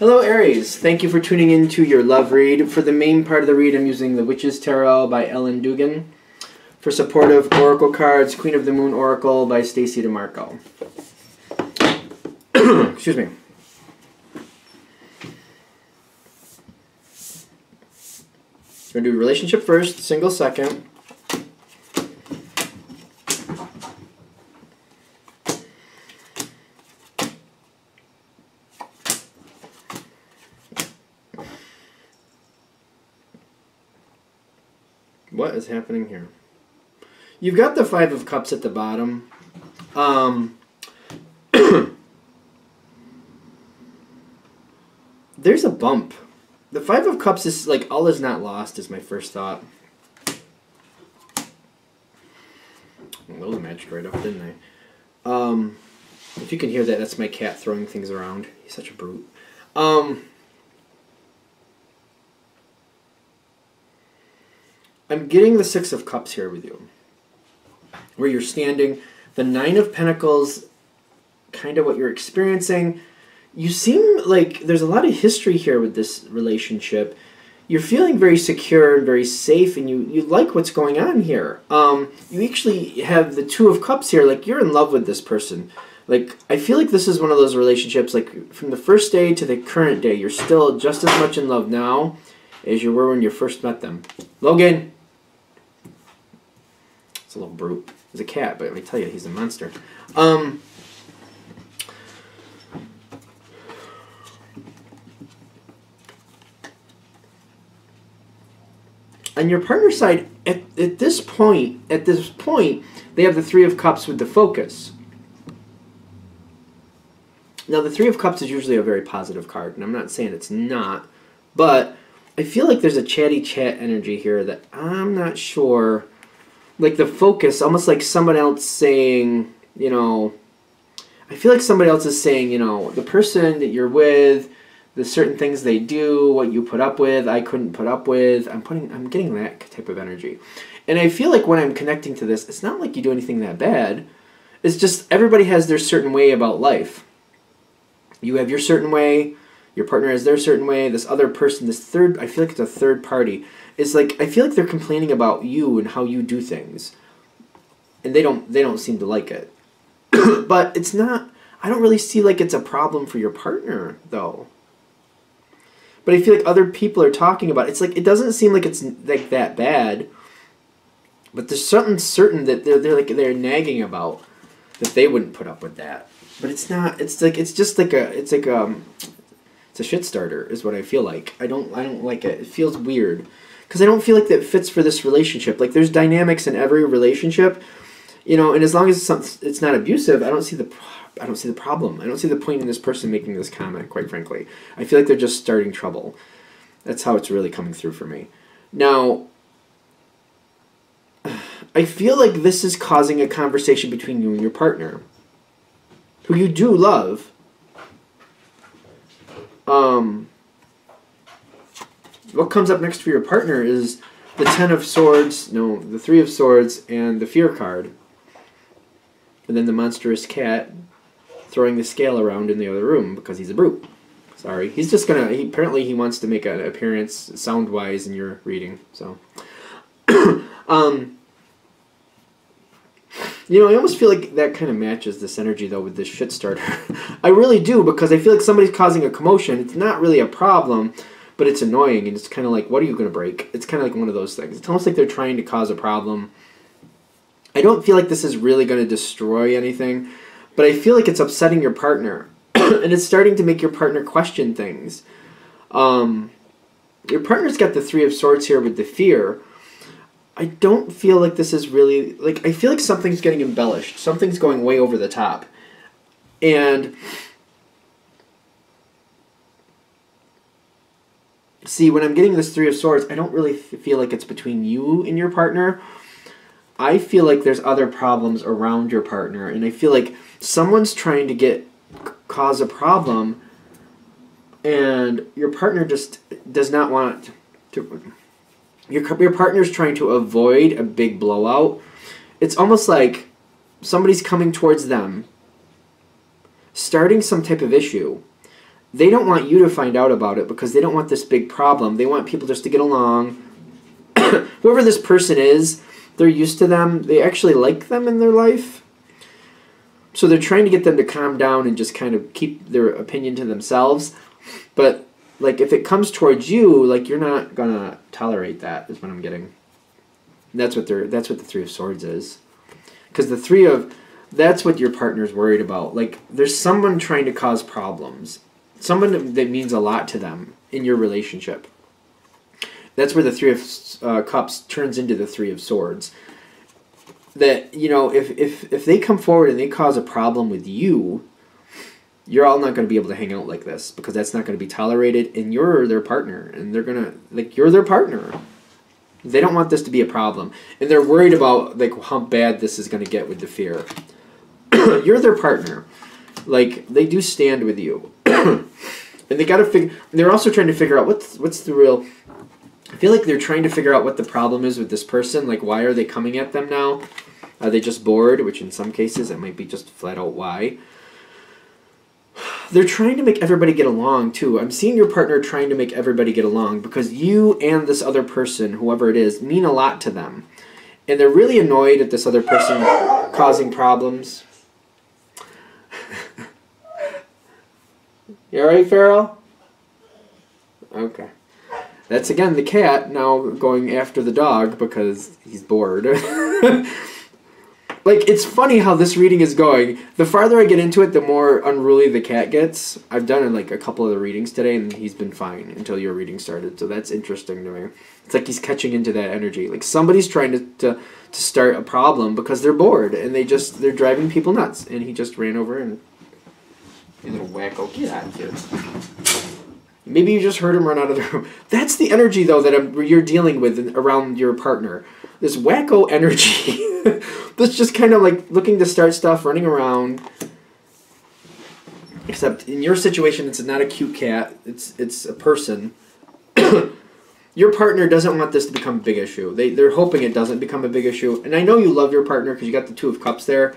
Hello Aries, thank you for tuning in to your love read. For the main part of the read, I'm using The Witch's Tarot by Ellen Dugan. For supportive oracle cards, Queen of the Moon Oracle by Stacey DeMarco. Excuse me. We're going to do relationship first, single second. What is happening here? You've got the Five of Cups at the bottom. There's a bump. The Five of Cups is like, all is not lost is my first thought. Well, those matched right up, didn't they? If you can hear that, that's my cat throwing things around. He's such a brute. I'm getting the Six of Cups here with you. Where you're standing. The Nine of Pentacles, kind of what you're experiencing. You seem like there's a lot of history here with this relationship. You're feeling very secure and very safe, and you like what's going on here. You actually have the Two of Cups here. Like, you're in love with this person. Like, I feel like this is one of those relationships, like, from the first day to the current day, you're still just as much in love now as you were when you first met them. Logan! It's a little brute. He's a cat, but let me tell you, he's a monster. On your partner's side, at this point, they have the Three of Cups with the focus. Now, the Three of Cups is usually a very positive card, and I'm not saying it's not, but I feel like there's a chatty chat energy here that I'm not sure. Like the focus, almost like someone else saying, you know, I feel like somebody else is saying, you know, the person that you're with, the certain things they do, what you put up with, I couldn't put up with. I'm getting that type of energy. And I feel like when I'm connecting to this, it's not like you do anything that bad. It's just everybody has their certain way about life. You have your certain way, your partner has their certain way, this other person, this third, I feel like it's a third party. It's like, I feel like they're complaining about you and how you do things. And they don't seem to like it. But it's not, I don't really see like it's a problem for your partner, though. But I feel like other people are talking about it. It's like, it doesn't seem like it's like that bad. But there's something certain that they're nagging about that they wouldn't put up with that. But it's not, it's a shit starter is what I feel like. I don't like it. It feels weird. Because I don't feel like that fits for this relationship. Like, there's dynamics in every relationship, you know, and as long as it's not abusive, I don't see the problem. I don't see the point in this person making this comment, quite frankly. I feel like they're just starting trouble. That's how it's really coming through for me. Now, I feel like this is causing a conversation between you and your partner, who you do love. What comes up next for your partner is the Ten of Swords, no, the Three of Swords, and the Fear card. And then the monstrous cat throwing the scale around in the other room because he's a brute. Sorry. He's just gonna, apparently he wants to make an appearance sound-wise in your reading, so. You know, I almost feel like that kind of matches this energy, though, with this shit starter. I really do, because I feel like somebody's causing a commotion. It's not really a problem, but it's annoying, and it's kind of like, what are you going to break? It's kind of like one of those things. It's almost like they're trying to cause a problem. I don't feel like this is really going to destroy anything, but I feel like it's upsetting your partner, and it's starting to make your partner question things. Your partner's got the Three of Swords here with the Fear. I don't feel like this is really, like, I feel like something's getting embellished. Something's going way over the top. And, see, when I'm getting this Three of Swords, I don't really feel like it's between you and your partner. I feel like there's other problems around your partner, and I feel like someone's trying to cause a problem, and your partner just does not want to. Your partner's trying to avoid a big blowout. It's almost like somebody's coming towards them, starting some type of issue, they don't want you to find out about it because they don't want this big problem. They want people just to get along. Whoever this person is, they're used to them. They actually like them in their life. So they're trying to get them to calm down and just kind of keep their opinion to themselves. But like if it comes towards you, like you're not gonna tolerate that, is what I'm getting. That's what the Three of Swords is. Because that's what your partner's worried about. Like there's someone trying to cause problems. Someone that means a lot to them in your relationship. That's where the Three of Cups turns into the Three of Swords. That, you know, if they come forward and they cause a problem with you, you're all not going to be able to hang out like this because that's not going to be tolerated, and you're their partner, and they're going to, like, you're their partner. They don't want this to be a problem, and they're worried about, like, how bad this is going to get with the fear. You're their partner. Like, they do stand with you. And they got to figure, they're also trying to figure out what's the real, I feel like they're trying to figure out what the problem is with this person. Like, why are they coming at them now? Are they just bored? Which in some cases, it might be just flat out why. They're trying to make everybody get along, too. I'm seeing your partner trying to make everybody get along because you and this other person, whoever it is, mean a lot to them. And they're really annoyed at this other person causing problems. You alright, Farrell? Okay. That's, again, the cat now going after the dog because he's bored. Like, it's funny how this reading is going. The farther I get into it, the more unruly the cat gets. I've done, like, a couple of the readings today, and he's been fine until your reading started. So that's interesting to me. It's like he's catching into that energy. Like, somebody's trying to start a problem because they're bored, and they're driving people nuts. And he just ran over and... You little wacko, get out of here. Maybe you just heard him run out of the room. That's the energy, though, that you're dealing with around your partner. This wacko energy that's just kind of like looking to start stuff, running around. Except in your situation, it's not a cute cat. It's a person. Your partner doesn't want this to become a big issue. They're hoping it doesn't become a big issue. And I know you love your partner because you got the Two of Cups there.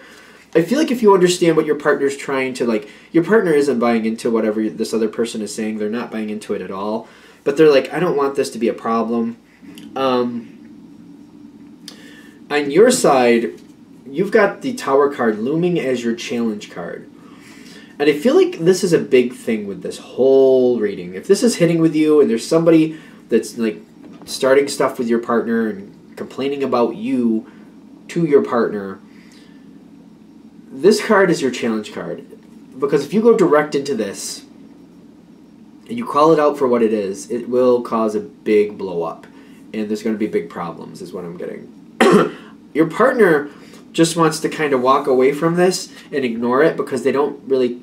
I feel like if you understand what your partner's trying to, like, your partner isn't buying into whatever this other person is saying. They're not buying into it at all. But they're like, I don't want this to be a problem. On your side, you've got the Tower card looming as your challenge card. And I feel like this is a big thing with this whole reading. If this is hitting with you and there's somebody that's, like, starting stuff with your partner and complaining about you to your partner, this card is your challenge card. Because if you go direct into this and you call it out for what it is, it will cause a big blow up. And there's going to be big problems, is what I'm getting. Your partner just wants to kind of walk away from this and ignore it because they don't really...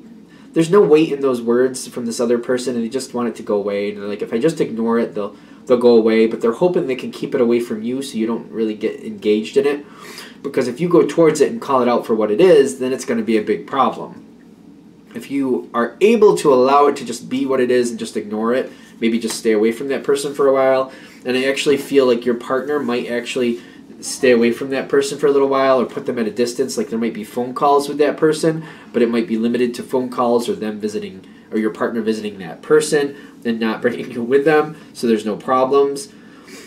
There's no weight in those words from this other person, and they just want it to go away. And they're like, if I just ignore it, they'll go away. But they're hoping they can keep it away from you so you don't really get engaged in it. Because if you go towards it and call it out for what it is, then it's going to be a big problem. If you are able to allow it to just be what it is and just ignore it, maybe just stay away from that person for a while, and I actually feel like your partner might actually stay away from that person for a little while or put them at a distance. Like there might be phone calls with that person, but it might be limited to phone calls or them visiting, or your partner visiting that person and not bringing you with them, so there's no problems.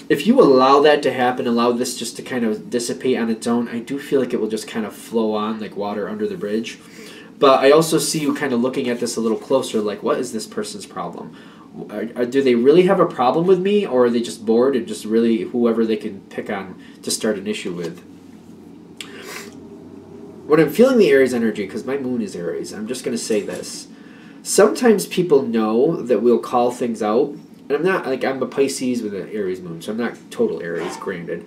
If you allow that to happen, allow this just to kind of dissipate on its own, I do feel like it will just kind of flow on like water under the bridge. But I also see you kind of looking at this a little closer, like, what is this person's problem? Do they really have a problem with me, or are they just bored and just really whoever they can pick on to start an issue with? When I'm feeling the Aries energy, because my moon is Aries, I'm just going to say this. Sometimes people know that we'll call things out. And I'm not, like, I'm a Pisces with an Aries moon, so I'm not total Aries, granted.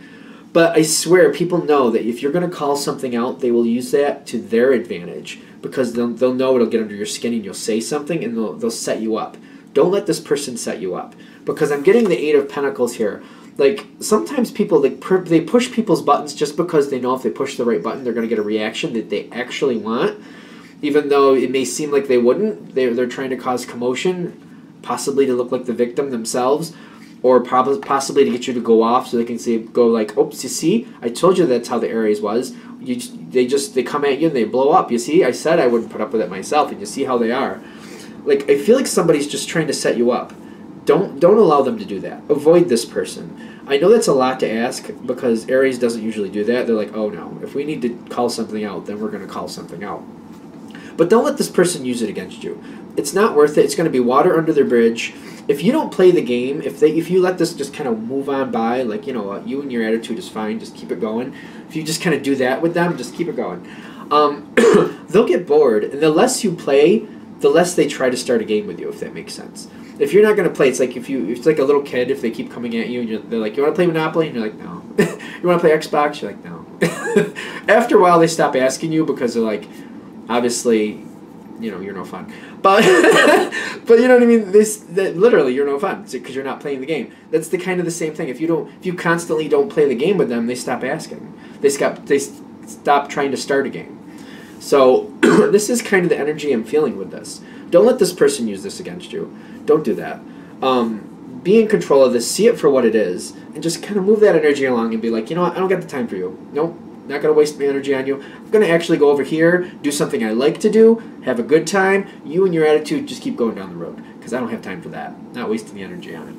But I swear, people know that if you're going to call something out, they will use that to their advantage. Because they'll know it'll get under your skin and you'll say something and they'll set you up. Don't let this person set you up. Because I'm getting the Eight of Pentacles here. Like, sometimes people, they push people's buttons just because they know if they push the right button, they're going to get a reaction that they actually want. Even though it may seem like they wouldn't. They're trying to cause commotion. Possibly to look like the victim themselves, or possibly to get you to go off so they can go like, oops, you see, I told you that's how the Aries was. They come at you and they blow up. You see, I said I wouldn't put up with it myself, and you see how they are. Like, I feel like somebody's just trying to set you up. Don't allow them to do that. Avoid this person. I know that's a lot to ask because Aries doesn't usually do that. They're like, oh no, if we need to call something out, then we're going to call something out. But don't let this person use it against you. It's not worth it. It's going to be water under their bridge. If you don't play the game, if you let this just kind of move on by, like, you know what, you and your attitude is fine, just keep it going. If you just kind of do that with them, just keep it going. They'll get bored, and the less you play, the less they try to start a game with you, if that makes sense. If you're not going to play, it's like it's like a little kid, if they keep coming at you, and they're like, you want to play Monopoly? And you're like, no. You want to play Xbox? You're like, no. After a while, they stop asking you because they're like, obviously, you know, you're no fun. But but you know what I mean? Literally, you're no fun because you're not playing the game. That's the same thing. If you constantly don't play the game with them, they stop asking. They stop trying to start a game. So this is kind of the energy I'm feeling with this. Don't let this person use this against you. Don't do that. Be in control of this. See it for what it is, and just kind of move that energy along and be like, you know what? I don't got the time for you. Nope. Not going to waste my energy on you. I'm going to actually go over here, do something I like to do, have a good time. You and your attitude just keep going down the road because I don't have time for that. Not wasting the energy on it.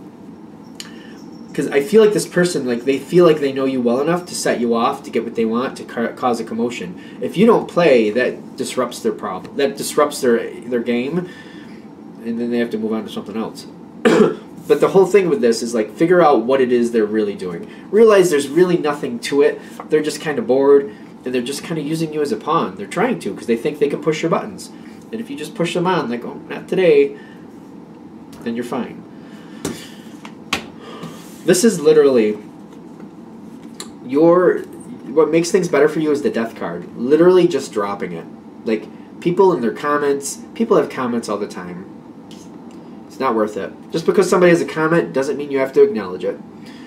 Because I feel like this person, like, they feel like they know you well enough to set you off, to get what they want, to cause a commotion. If you don't play, that disrupts their problem. That disrupts their game, and then they have to move on to something else. But the whole thing with this is, like, figure out what it is they're really doing. Realize there's really nothing to it. They're just kind of bored, and they're just kind of using you as a pawn. They're trying to because they think they can push your buttons. And if you just push them on, like, oh, not today, then you're fine. This is literally what makes things better for you is the death card. Literally just dropping it. Like, people in their comments, people have comments all the time. It's not worth it. Just because somebody has a comment doesn't mean you have to acknowledge it.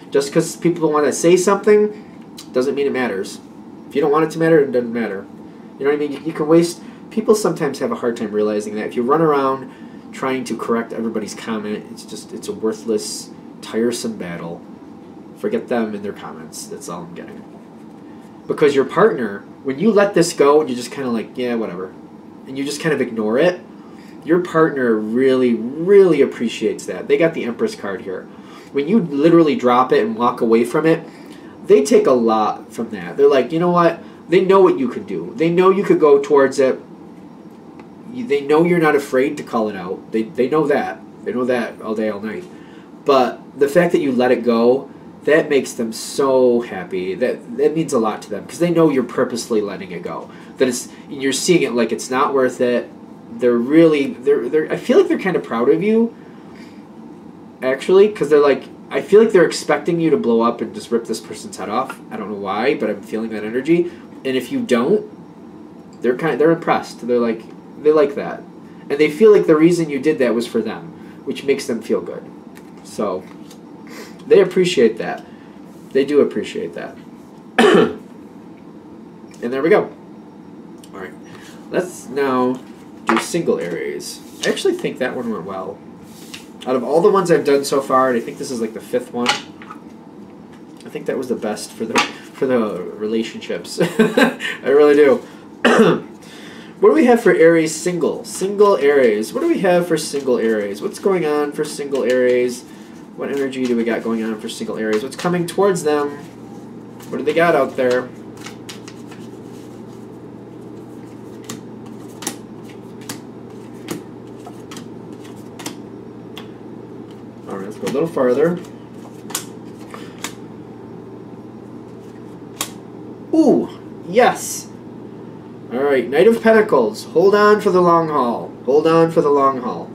Just because people want to say something doesn't mean it matters. If you don't want it to matter, it doesn't matter. You know what I mean? You can waste... People sometimes have a hard time realizing that. If you run around trying to correct everybody's comment, it's a worthless, tiresome battle. Forget them and their comments. That's all I'm getting. Because your partner, when you let this go and you just kind of like, yeah, whatever, and you just kind of ignore it, your partner really, really appreciates that. They got the Empress card here. When you literally drop it and walk away from it, they take a lot from that. They're like, you know what? They know what you could do. They know you could go towards it. They know you're not afraid to call it out. They know that. They know that all day, all night. But the fact that you let it go, that makes them so happy. That means a lot to them because they know you're purposely letting it go. That you're seeing it like it's not worth it. They're really, I feel like they're kind of proud of you, actually, because they're like, I feel like they're expecting you to blow up and just rip this person's head off. I don't know why, but I'm feeling that energy. And if you don't, they're impressed. They're like, they like that. And they feel like the reason you did that was for them, which makes them feel good. So, they appreciate that. They do appreciate that. And there we go. Alright, let's now do single Aries. I actually think that one went well. Out of all the ones I've done so far, and I think this is like the 5th one, I think that was the best for the relationships. I really do. What do we have for Aries single? Single Aries. What do we have for single Aries? What's going on for single Aries? What energy do we got going on for single Aries? What's coming towards them? What do they got out there? Alright, let's go a little farther. Ooh, yes! Alright, Knight of Pentacles. Hold on for the long haul. Hold on for the long haul.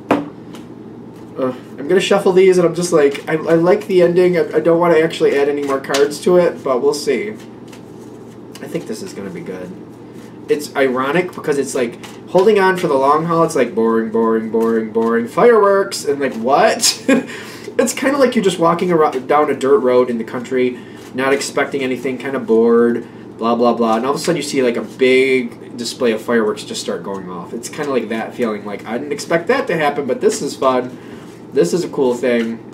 I'm going to shuffle these, and I'm just like, I like the ending. I don't want to actually add any more cards to it, but we'll see. I think this is going to be good. It's ironic because it's like, holding on for the long haul, it's like boring, boring, boring, boring. Fireworks! And like, what? It's kind of like you're just walking around down a dirt road in the country, not expecting anything, kind of bored, blah, blah, blah. And all of a sudden you see like a big display of fireworks just start going off. It's kind of like that feeling, like, I didn't expect that to happen, but this is fun. This is a cool thing.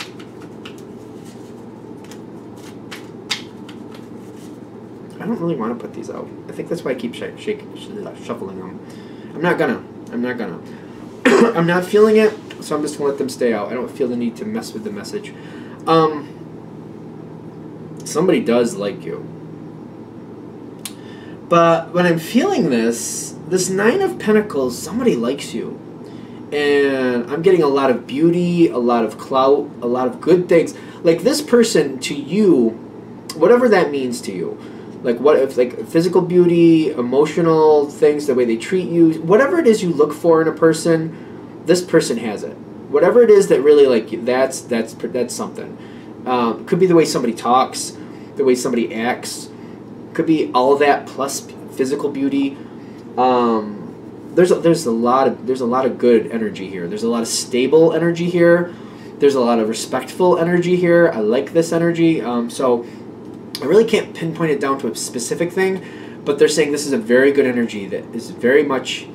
I don't really want to put these out. I think that's why I keep shuffling them. I'm not gonna. I'm not feeling it, so I'm just going to let them stay out. I don't feel the need to mess with the message. Somebody does like you. But when I'm feeling this Nine of Pentacles, somebody likes you. And I'm getting a lot of beauty, a lot of clout, a lot of good things. Like this person to you, whatever that means to you. Like what if like physical beauty, emotional things, the way they treat you, whatever it is you look for in a person, this person has it. Whatever it is that really like that's something. Could be the way somebody talks, the way somebody acts. Could be all that plus physical beauty. There's a lot of good energy here. There's a lot of stable energy here. There's a lot of respectful energy here. I like this energy. So I really can't pinpoint it down to a specific thing, but they're saying this is a very good energy that is very much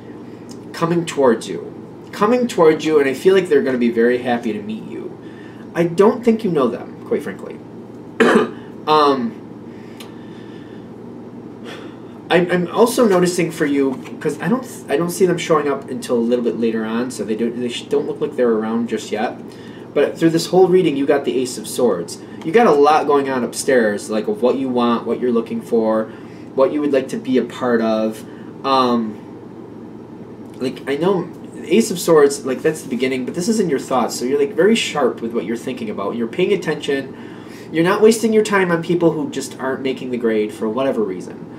coming towards you. Coming towards you, and I feel like they're going to be very happy to meet you. I don't think you know them, quite frankly. I'm also noticing for you, because I don't see them showing up until a little bit later on, so they don't look like they're around just yet. But through this whole reading, you got the Ace of Swords. You got a lot going on upstairs, like of what you want, what you're looking for, what you would like to be a part of. Like I know Ace of Swords, like that's the beginning, but this is in your thoughts, so you're like very sharp with what you're thinking about. You're paying attention. You're not wasting your time on people who just aren't making the grade for whatever reason.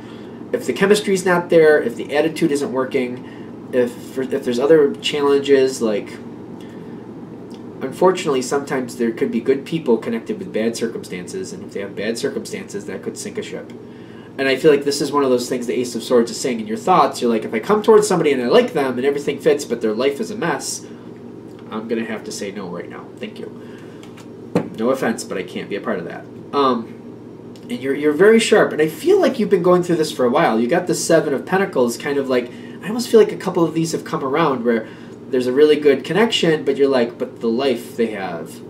If the chemistry's not there, if the attitude isn't working, if there's other challenges, like unfortunately sometimes there could be good people connected with bad circumstances, and if they have bad circumstances, that could sink a ship. And I feel like this is one of those things the Ace of Swords is saying in your thoughts. You're like, if I come towards somebody and I like them and everything fits, but their life is a mess, I'm going to have to say no right now. Thank you. No offense, but I can't be a part of that. And you're very sharp. And I feel like you've been going through this for a while. You got the Seven of Pentacles kind of like, I almost feel like a couple of these have come around where there's a really good connection, but you're like, but the life they have,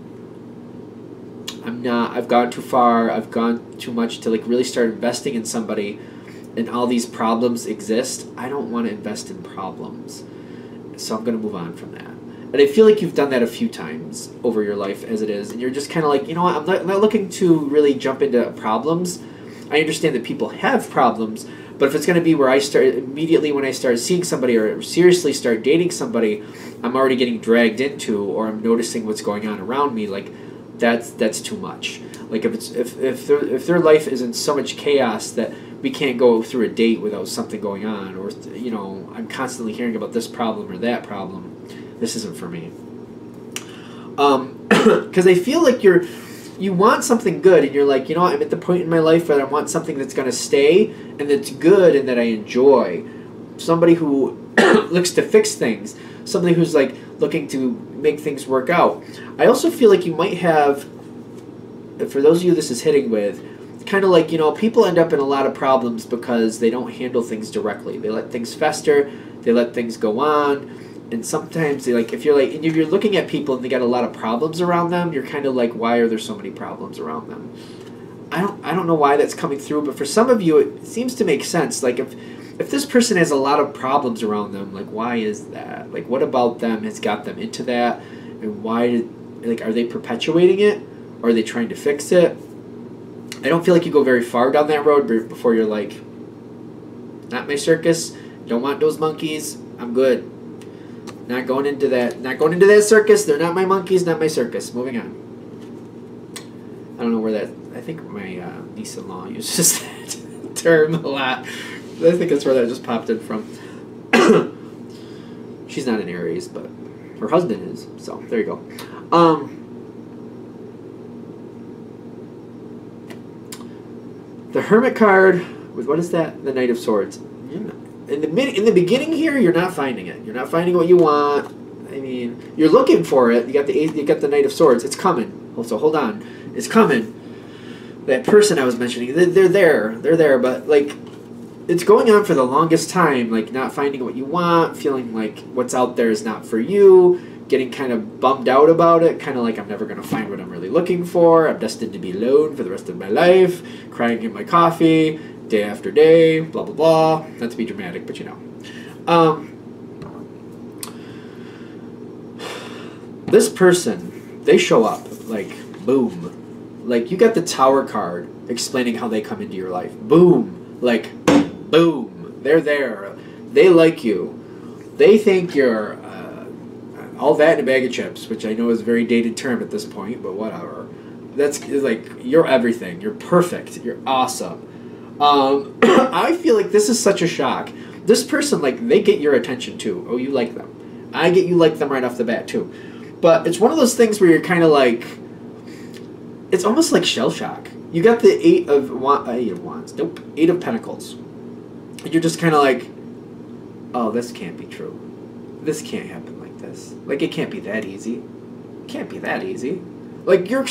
I've gone too far, I've gone too much to like really start investing in somebody, and all these problems exist. I don't want to invest in problems, so I'm going to move on from that. And I feel like you've done that a few times over your life as it is, and you're just kind of like, you know what, I'm not looking to really jump into problems. I understand that people have problems, but if it's going to be where I start, immediately when I start seeing somebody or seriously start dating somebody, I'm already getting dragged into, or I'm noticing what's going on around me, like, that's too much. Like if their life is in so much chaos that we can't go through a date without something going on, or you know, I'm constantly hearing about this problem or that problem, this isn't for me. Because I feel like you want something good, and you're like, you know what, I'm at the point in my life where I want something that's going to stay and that's good and that I enjoy. Somebody who looks to fix things. Somebody who's like looking to make things work out. I also feel like you might have, for those of you this is hitting with, kind of like, you know, people end up in a lot of problems because they don't handle things directly. They let things fester, they let things go on, and sometimes they like, if you're looking at people and they got a lot of problems around them, you're kind of like, why are there so many problems around them? I don't know why that's coming through, but for some of you it seems to make sense. Like if this person has a lot of problems around them, like why is that? Like what about them has got them into that? And why are they perpetuating it? Or are they trying to fix it? I don't feel like you go very far down that road before you're like, not my circus, don't want those monkeys, I'm good. Not going into that circus, they're not my monkeys, not my circus. Moving on. I don't know where that, I think my niece-in-law uses that term a lot. I think that's where that just popped in from. She's not an Aries, but her husband is, so there you go. The Hermit card with, what is that? The Knight of Swords. In the beginning here, you're not finding it. You're not finding what you want. I mean, you're looking for it. You got the Knight of Swords. It's coming. So hold on, it's coming. That person I was mentioning, they're there, but like, it's going on for the longest time, like not finding what you want, feeling like what's out there is not for you, getting kind of bummed out about it, kind of like I'm never going to find what I'm really looking for, I'm destined to be alone for the rest of my life, crying in my coffee, day after day, blah, blah, blah. Not to be dramatic, but you know. this person, they show up, like, boom. Like, you got the Tower card explaining how they come into your life. Boom. Like, boom. They're there. They like you. They think you're all that in a bag of chips, which I know is a very dated term at this point, but whatever. That's like, you're everything. You're perfect. You're awesome. I feel like this is such a shock. This person, like, they get your attention too. Oh, you like them. I get you like them right off the bat too. But it's one of those things where you're kind of like, it's almost like shell shock. You got the Eight of Wands. Nope. Eight of Pentacles. And you're just kind of like, oh, this can't be true. This can't happen like this. Like, it can't be that easy. It can't be that easy. Like, you're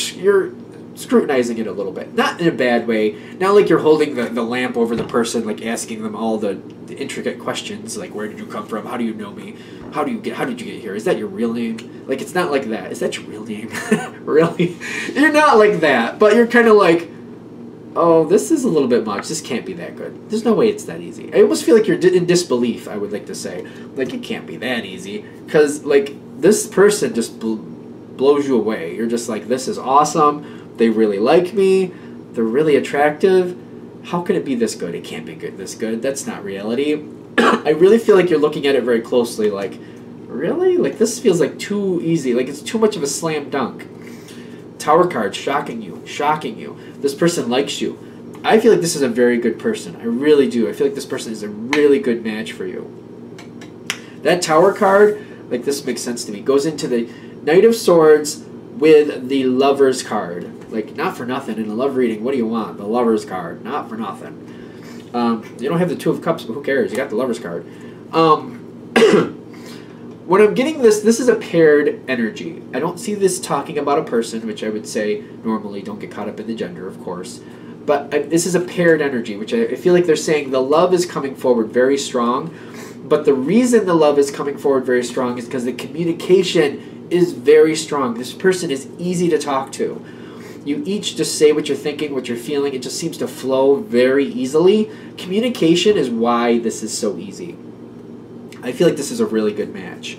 scrutinizing it a little bit. Not in a bad way. Not like you're holding the lamp over the person, like asking them all the intricate questions, like, where did you come from? How do you know me? How did you get here? Is that your real name? Like, it's not like that. Is that your real name? Really? You're not like that. But you're kind of like, oh, this is a little bit much. This can't be that good. There's no way it's that easy. I almost feel like you're in disbelief, I would like to say. Like, it can't be that easy. Because, like, this person just blows you away. You're just like, this is awesome. They really like me. They're really attractive. How can it be this good? It can't be good this good. That's not reality. I really feel like you're looking at it very closely. Like, really? Like, this feels like too easy. Like, it's too much of a slam dunk. Tower card, shocking you. Shocking you. This person likes you. I feel like this is a very good person. I really do. I feel like this person is a really good match for you. That Tower card, like, this makes sense to me, goes into the Knight of Swords with the Lover's card. Like, not for nothing. In a love reading, what do you want? The Lover's card. Not for nothing. You don't have the Two of Cups, but who cares? You got the Lover's card. When I'm getting this is a paired energy. I don't see this talking about a person, which I would say normally don't get caught up in the gender, of course. But this is a paired energy, which I feel like they're saying the love is coming forward very strong. But the reason the love is coming forward very strong is because the communication is very strong. This person is easy to talk to. You each just say what you're thinking, what you're feeling. It just seems to flow very easily. Communication is why this is so easy. I feel like this is a really good match.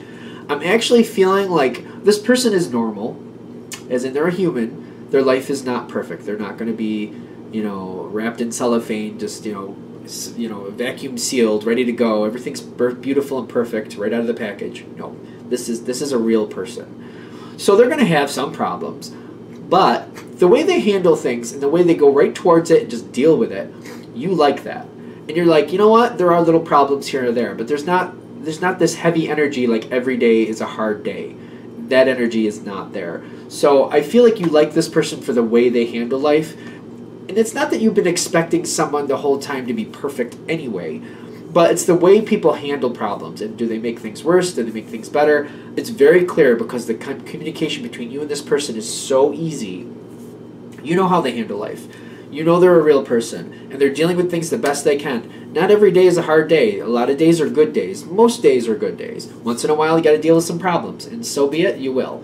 I'm actually feeling like this person is normal, as in they're a human. Their life is not perfect. They're not going to be, wrapped in cellophane, just, vacuum sealed, ready to go. Everything's beautiful and perfect right out of the package. No, this is a real person. So they're going to have some problems, but the way they handle things and the way they go right towards it and just deal with it, you like that. And you're like, you know what? There are little problems here or there, but there's not this heavy energy like every day is a hard day. That energy is not there. So I feel like you like this person for the way they handle life. And it's not that you've been expecting someone the whole time to be perfect anyway, but it's the way people handle problems. And do they make things worse? Do they make things better? It's very clear because the communication between you and this person is so easy. You know how they handle life. You know they're a real person, and they're dealing with things the best they can. Not every day is a hard day. A lot of days are good days. Most days are good days. Once in a while, you got to deal with some problems, and so be it, you will.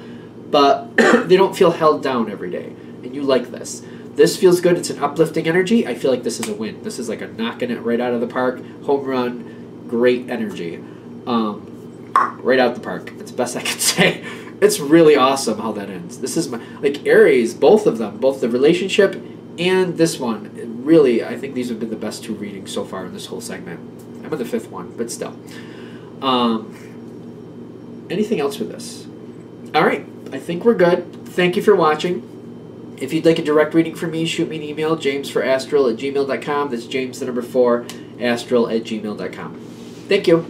But they don't feel held down every day, and you like this. This feels good. It's an uplifting energy. I feel like this is a win. This is like a knocking it right out of the park, home run, great energy. Right out the park. That's the best I can say. It's really awesome how that ends. This is like Aries, both of them, both the relationship and this one, really, I think these have been the best two readings so far in this whole segment. I'm on the fifth one, but still. Anything else with this? All right, I think we're good. Thank you for watching. If you'd like a direct reading from me, shoot me an email, jamesforastral@gmail.com. That's James, the number 4, astral@gmail.com. Thank you.